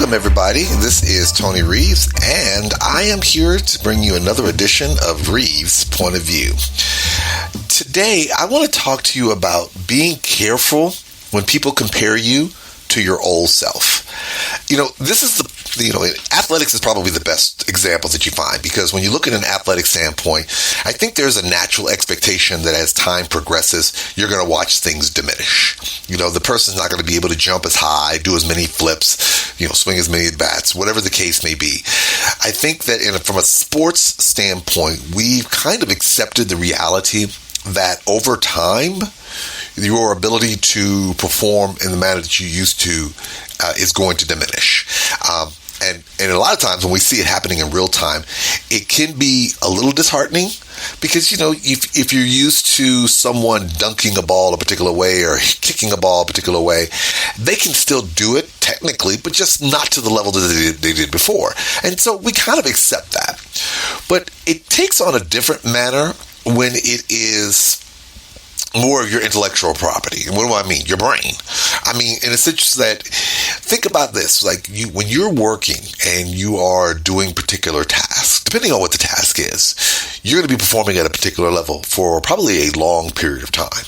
Welcome, everybody. This is Tony Reeves, and I am here to bring you another edition of Reeves' Point of View. Today, I want to talk to you about being careful when people compare you to your old self. This is athletics is probably the best example that you find, because when you look at an athletic standpoint, I think there's a natural expectation that as time progresses, you're going to watch things diminish. The person's not going to be able to jump as high, do as many flips, swing as many bats, whatever the case may be. I think that from a sports standpoint, we've kind of accepted the reality that over time, your ability to perform in the manner that you used to is going to diminish. And a lot of times when we see it happening in real time, it can be a little disheartening because, if you're used to someone dunking a ball a particular way or kicking a ball a particular way, they can still do it technically, but just not to the level that they did before. And so we kind of accept that. But it takes on a different manner when it is more of your intellectual property. And what do I mean? Your brain. In a sense that, think about this, when you're working and you are doing particular tasks, depending on what the task is, you're going to be performing at a particular level for probably a long period of time.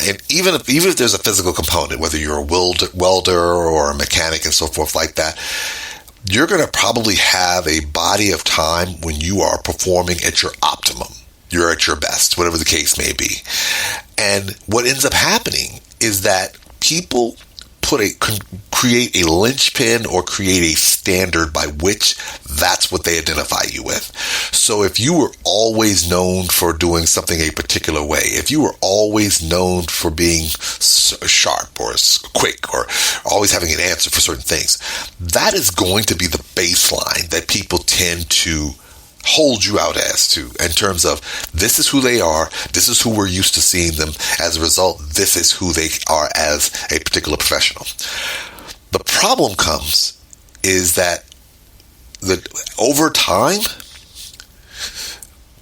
And even if there's a physical component, whether you're a welder or a mechanic and so forth like that, you're going to probably have a body of time when you are performing at your optimum. You're at your best, whatever the case may be. And what ends up happening is that people create a linchpin or create a standard by which that's what they identify you with. So if you were always known for doing something a particular way, if you were always known for being sharp or quick or always having an answer for certain things, that is going to be the baseline that people tend to hold you out as to, in terms of, this is who they are, this is who we're used to seeing them. As a result, this is who they are as a particular professional. The problem comes is that over time,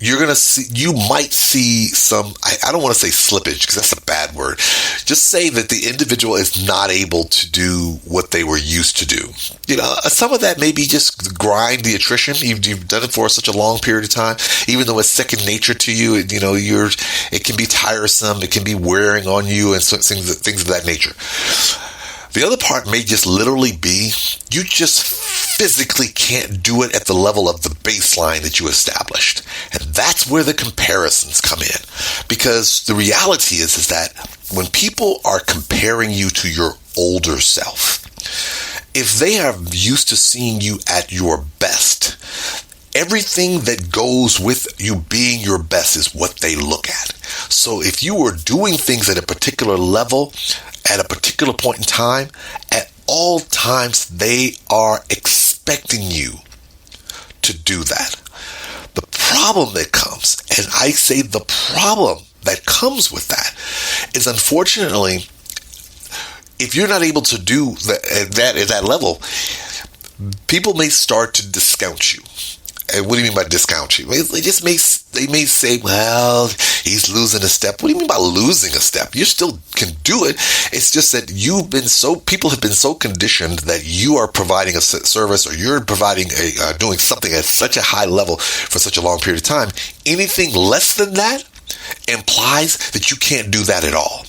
you might see some, I don't want to say slippage because that's a bad word. Just say that the individual is not able to do what they were used to do. Some of that may be just grind, the attrition. You've done it for such a long period of time, even though it's second nature to you. It can be tiresome, it can be wearing on you, and things of that nature. The other part may just literally be you just physically can't do it at the level of the baseline that you established. And that's where the comparisons come in. Because the reality is that when people are comparing you to your older self, if they are used to seeing you at your best, everything that goes with you being your best is what they look at. So if you were doing things at a particular level, at a particular point in time, at all times they are expecting you to do that. The problem that comes, and I say the problem that comes with that, is unfortunately, if you're not able to do that at that level, people may start to discount you. And what do you mean by discount you? They may say, well, he's losing a step. What do you mean by losing a step? You still can do it. It's just that people have been so conditioned that you are providing a service, or you're providing doing something at such a high level for such a long period of time. Anything less than that implies that you can't do that at all.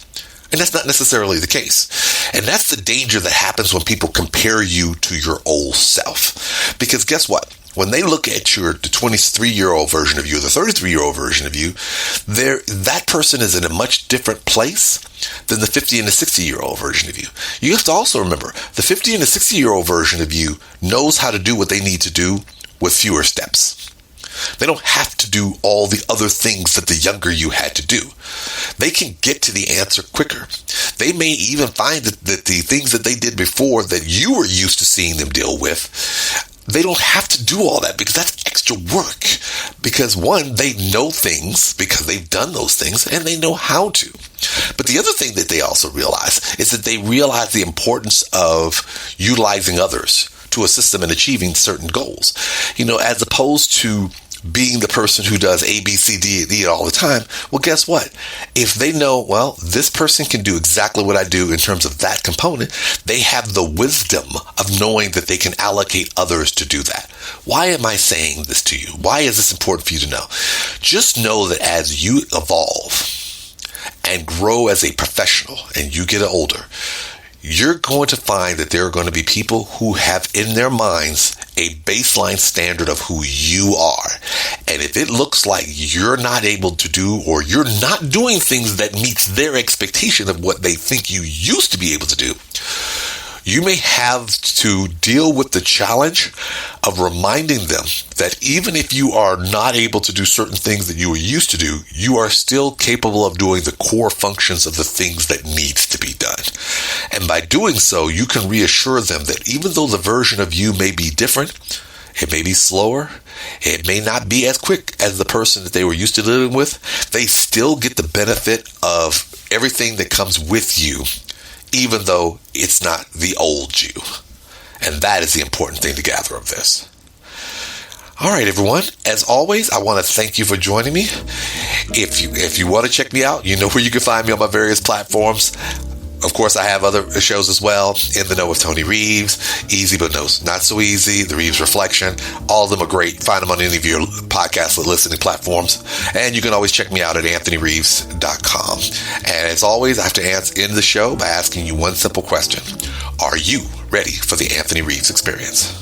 And that's not necessarily the case. And that's the danger that happens when people compare you to your old self. Because guess what? When they look at the 23-year-old version of you, the 33-year-old version of you, that person is in a much different place than the 50 and the 60-year-old version of you. You have to also remember, the 50 and the 60-year-old version of you knows how to do what they need to do with fewer steps. They don't have to do all the other things that the younger you had to do. They can get to the answer quicker. They may even find that the things that they did before that you were used to seeing them deal with, they don't have to do all that because that's extra work. Because one, they know things because they've done those things and they know how to. But the other thing that they also realize is that they realize the importance of utilizing others to assist them in achieving certain goals. As opposed to being the person who does A, B, C, D, and E all the time, well, guess what? If they know, well, this person can do exactly what I do in terms of that component, they have the wisdom of knowing that they can allocate others to do that. Why am I saying this to you? Why is this important for you to know? Just know that as you evolve and grow as a professional and you get older, you're going to find that there are going to be people who have in their minds a baseline standard of who you are. And if it looks like you're not able to do, or you're not doing things that meets their expectation of what they think you used to be able to do, you may have to deal with the challenge of reminding them that even if you are not able to do certain things that you were used to do, you are still capable of doing the core functions of the things that needs to be done. And by doing so, you can reassure them that even though the version of you may be different, it may be slower, it may not be as quick as the person that they were used to living with, they still get the benefit of everything that comes with you, even though it's not the old you. And that is the important thing to gather of this. All right, everyone. As always, I want to thank you for joining me. If you want to check me out, you know where you can find me on my various platforms. Of course, I have other shows as well. In the Know with Tony Reeves, Easy But No Not So Easy, The Reeves Reflection. All of them are great. Find them on any of your podcast listening platforms. And you can always check me out at anthonyreeves.com. And as always, I have to end the show by asking you one simple question. Are you ready for the Anthony Reeves experience?